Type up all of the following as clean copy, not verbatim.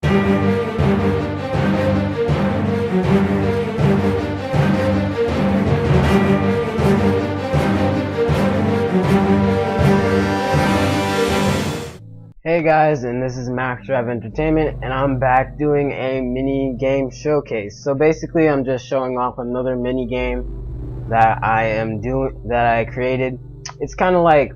Hey guys, and this is MaxDrive Entertainment, and I'm back doing a mini game showcase. So basically, I'm just showing off another mini game that I created. It's kind of like,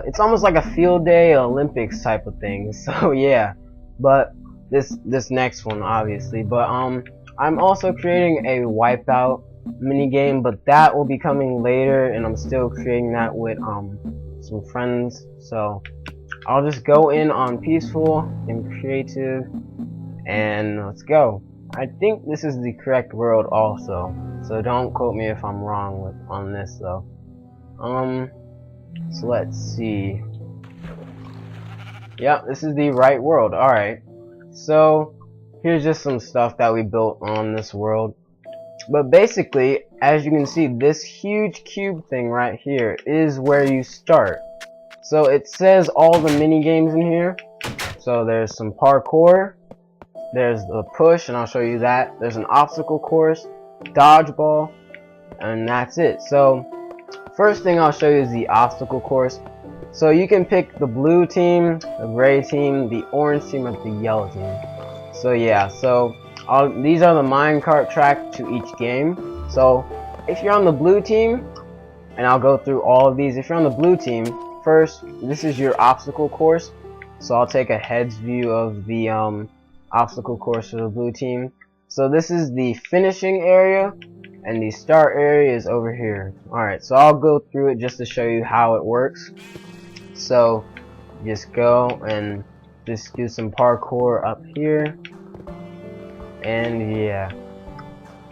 it's almost like a field day Olympics type of thing. So yeah, but this next one obviously. But I'm also creating a wipeout mini game, but that will be coming later, and I'm still creating that with some friends. So I'll just go in on peaceful and creative, and let's go. I think this is the correct world also, so don't quote me if I'm wrong on this though. So let's see. Yeah, this is the right world. Alright, so here's just some stuff that we built on this world. But basically, as you can see, this huge cube thing right here is where you start. So it says all the mini games in here. So there's some parkour, there's the push, and I'll show you that. There's an obstacle course, dodgeball, and that's it. So first thing I'll show you is the obstacle course. So you can pick the blue team, the gray team, the orange team, and the yellow team. So yeah, so these are the minecart track to each game. So if you're on the blue team, and I'll go through all of these. If you're on the blue team, first, this is your obstacle course. So I'll take a heads view of the obstacle course for the blue team. So this is the finishing area, and the start area is over here. Alright, so I'll go through it just to show you how it works. So just go and just do some parkour up here. And yeah.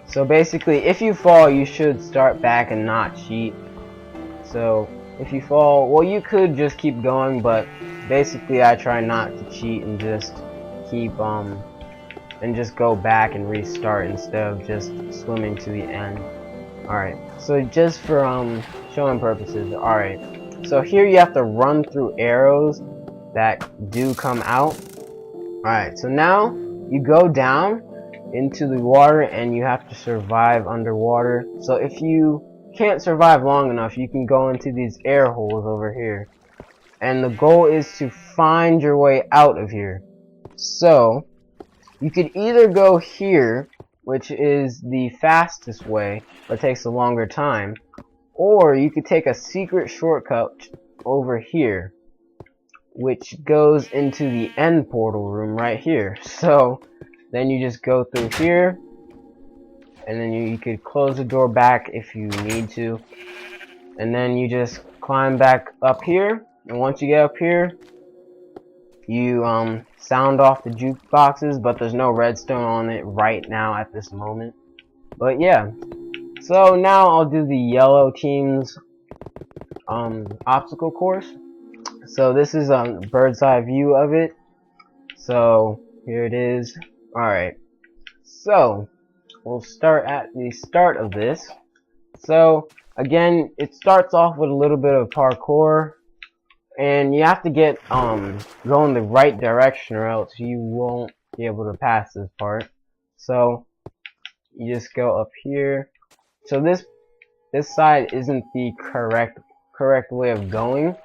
So basically, if you fall, you should start back and not cheat. So if you fall, well, you could just keep going, but basically I try not to cheat and just keep and just go back and restart instead of just swimming to the end. Alright, so just for showing purposes, alright, so here you have to run through arrows that do come out. Alright, so now you go down into the water and you have to survive underwater. So if you can't survive long enough, you can go into these air holes over here, and the goal is to find your way out of here. So you could either go here, which is the fastest way but takes a longer time, or you could take a secret shortcut over here, which goes into the end portal room right here. So then you just go through here, and then you could close the door back if you need to, and then you just climb back up here, and once you get up here, you sound off the jukeboxes, but there's no redstone on it right now at this moment. But yeah, so now I'll do the yellow team's obstacle course. So this is a bird's eye view of it. So here it is. Alright, so we'll start at the start of this. So again, it starts off with a little bit of parkour, and you have to get go in the right direction or else you won't be able to pass this part. So you just go up here. So this side isn't the correct way of going.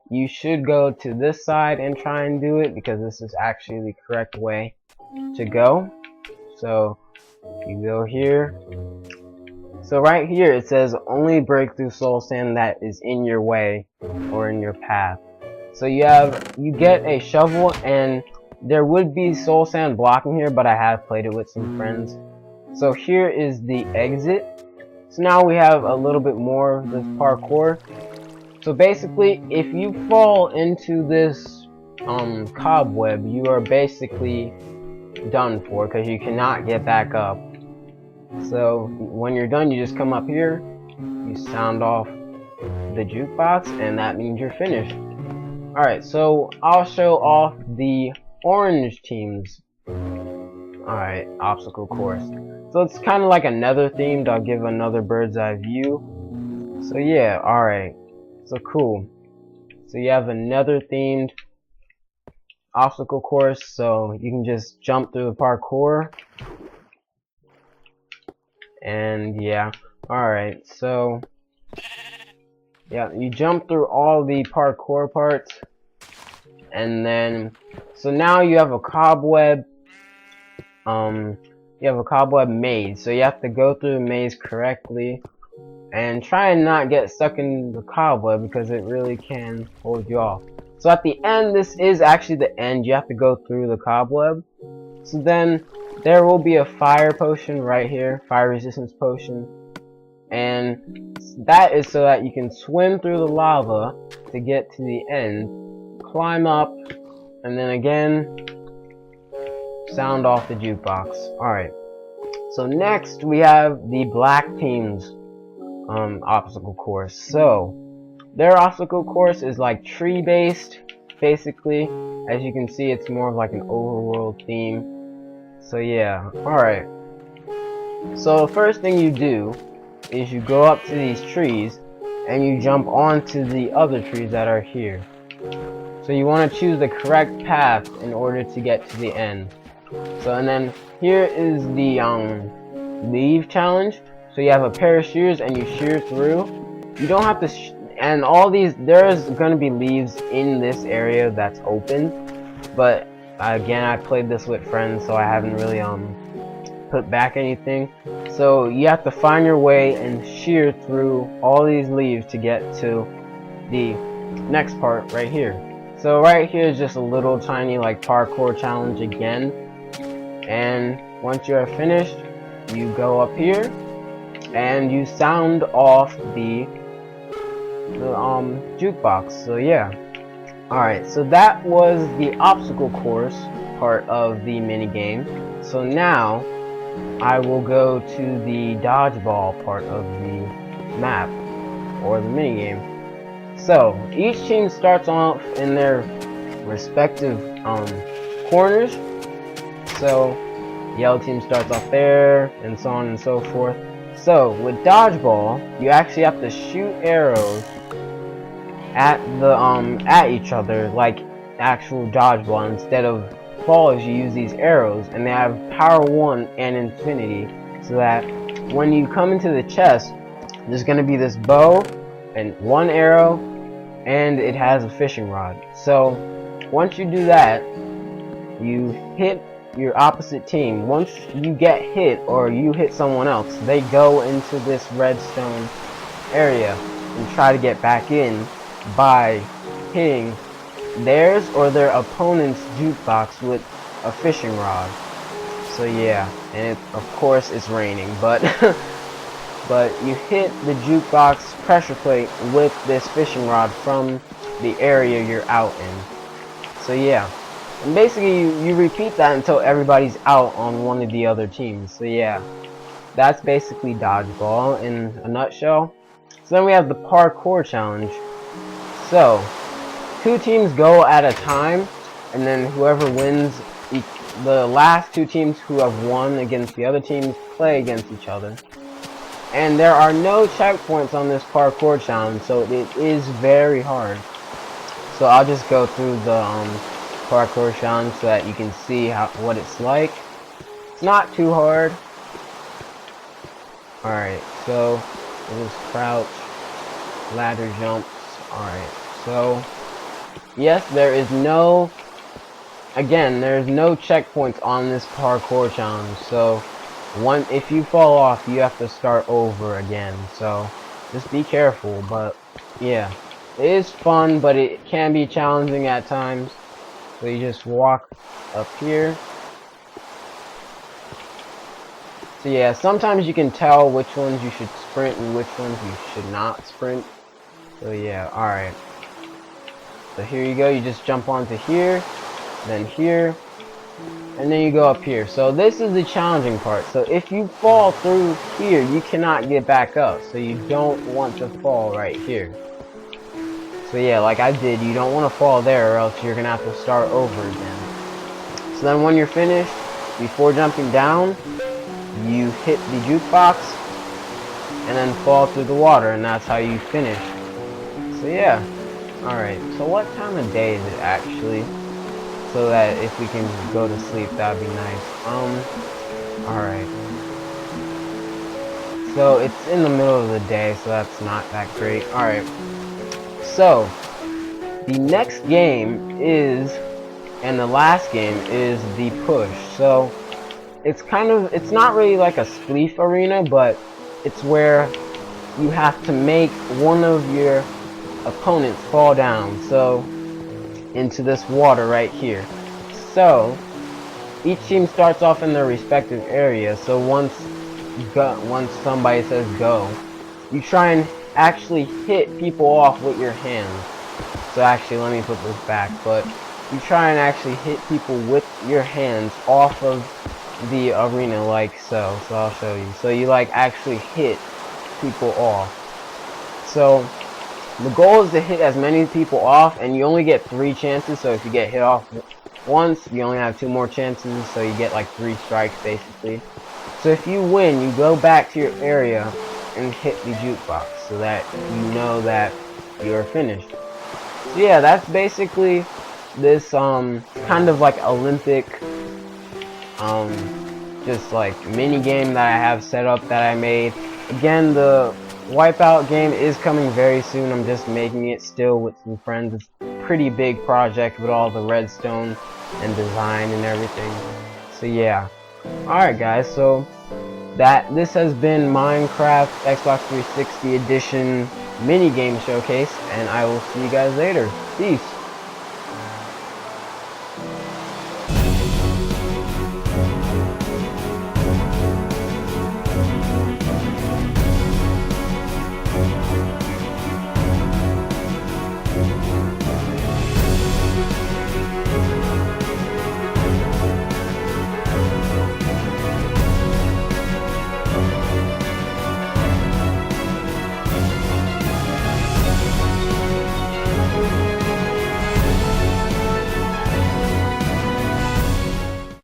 You should go to this side and try and do it, because this is actually the correct way to go. So you go here. So right here it says only break through soul sand that is in your way or in your path. So you get a shovel, and there would be soul sand blocking here, but I have played it with some friends. So here is the exit. So now we have a little bit more of this parkour. So basically, if you fall into this cobweb, you are basically done for, because you cannot get back up. So when you're done, you just come up here, you sound off the jukebox, and that means you're finished. Alright, so I'll show off the orange team's obstacle course. So it's kind of like another themed. I'll give another bird's eye view. So yeah, alright. So cool. So you have another themed obstacle course, so you can just jump through the parkour. And yeah, alright, so yeah, you jump through all the parkour parts, and then so now you have a cobweb maze, so you have to go through the maze correctly and try and not get stuck in the cobweb because it really can hold you off. So at the end, this is actually the end, you have to go through the cobweb. So then there will be a fire potion right here, fire resistance potion, and that is so that you can swim through the lava to get to the end, climb up, and then again sound off the jukebox. Alright, so next we have the black team's obstacle course. So their obstacle course is like tree based, basically. As you can see, it's more of like an overworld theme. So yeah, alright. So the first thing you do is you go up to these trees and you jump onto the other trees that are here. So you want to choose the correct path in order to get to the end. So and then here is the leave challenge. So you have a pair of shears and you shear through. You don't have to and all these, there's going to be leaves in this area that's open, but again, I played this with friends, so I haven't really put back anything. So you have to find your way and shear through all these leaves to get to the next part right here. So right here is just a little tiny like parkour challenge again, and once you are finished, you go up here and you sound off the jukebox. So yeah, alright, so that was the obstacle course part of the mini game. So now I will go to the dodgeball part of the map or the mini game. So each team starts off in their respective corners. So yellow team starts off there, and so on and so forth. So with dodgeball, you actually have to shoot arrows at the at each other like actual dodgeball. Instead of balls, you use these arrows, and they have power 1 and infinity, so that when you come into the chest, there's gonna be this bow and 1 arrow, and it has a fishing rod. So once you do that, you hit your opposite team. Once you get hit or you hit someone else, they go into this redstone area and try to get back in by hitting theirs or their opponent's jukebox with a fishing rod. So yeah, and of course it's raining, but but you hit the jukebox pressure plate with this fishing rod from the area you're out in. So yeah, and basically you repeat that until everybody's out on one of the other teams. So yeah, that's basically dodgeball in a nutshell. So then we have the parkour challenge. So 2 teams go at a time, and then whoever wins, the last 2 teams who have won against the other teams play against each other. And there are no checkpoints on this parkour challenge, so it is very hard. So I'll just go through the parkour challenge so that you can see what it's like. It's not too hard. Alright, so it is crouch, ladder jumps. Alright, so yes, there's no checkpoints on this parkour challenge. So if you fall off, you have to start over again. So just be careful. But yeah, it is fun, but it can be challenging at times. So you just walk up here. So yeah, sometimes you can tell which ones you should sprint and which ones you should not sprint. So yeah, alright. So here you go, you just jump onto here, then here, and then you go up here. So this is the challenging part. So if you fall through here, you cannot get back up. So you don't want to fall right here. So yeah, like I did, you don't want to fall there or else you're going to have to start over again. So then when you're finished, before jumping down, you hit the jukebox and then fall through the water, and that's how you finish. So yeah. Alright, so what time of day is it actually? so that if we can go to sleep, that'd be nice. Alright. So it's in the middle of the day, so that's not that great. Alright. So the next game is, and the last game is the push. So it's not really like a spleef arena, but it's where you have to make one of your opponents fall down, so into this water right here. So each team starts off in their respective area, so once somebody says go, you try and actually hit people off with your hands. So actually, let me put this back, but you try and actually hit people with your hands off of the arena like so. So I'll show you. So you like actually hit people off. So the goal is to hit as many people off, and you only get 3 chances. So if you get hit off once, you only have 2 more chances, so you get like 3 strikes basically. So if you win, you go back to your area and hit the jukebox so that you know that you're finished. So yeah, that's basically this kind of like Olympic just like mini game that I have set up that I made. Again, the Wipeout game is coming very soon. I'm just making it still with some friends. It's a pretty big project with all the redstone and design and everything. So yeah. Alright guys, so this has been Minecraft Xbox 360 Edition mini game showcase, and I will see you guys later. Peace.